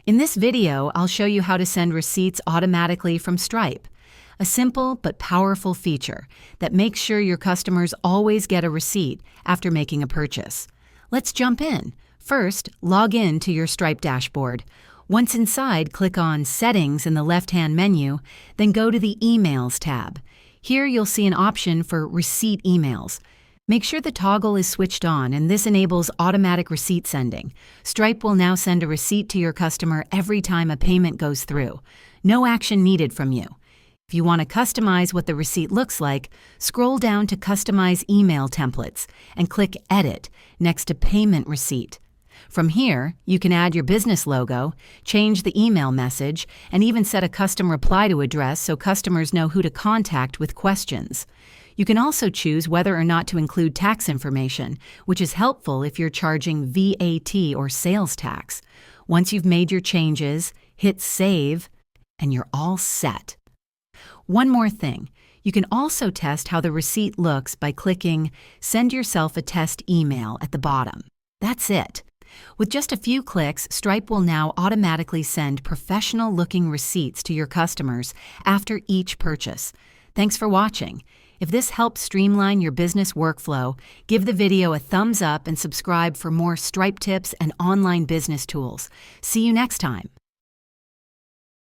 In this video, I'll show you how to send receipts automatically from Stripe, a simple but powerful feature that makes sure your customers always get a receipt after making a purchase. Let's jump in. First, log in to your Stripe dashboard. Once inside, click on Settings in the left-hand menu, then go to the Emails tab. Here you'll see an option for Receipt Emails. Make sure the toggle is switched on, and this enables automatic receipt sending. Stripe will now send a receipt to your customer every time a payment goes through. No action needed from you. If you want to customize what the receipt looks like, scroll down to Customize Email Templates and click Edit next to Payment Receipt. From here, you can add your business logo, change the email message, and even set a custom reply to address so customers know who to contact with questions. You can also choose whether or not to include tax information, which is helpful if you're charging VAT or sales tax. Once you've made your changes, hit Save, and you're all set. One more thing, you can also test how the receipt looks by clicking Send Yourself a Test Email at the bottom. That's it. With just a few clicks, Stripe will now automatically send professional-looking receipts to your customers after each purchase. Thanks for watching. If this helps streamline your business workflow, give the video a thumbs up and subscribe for more Stripe tips and online business tools. See you next time.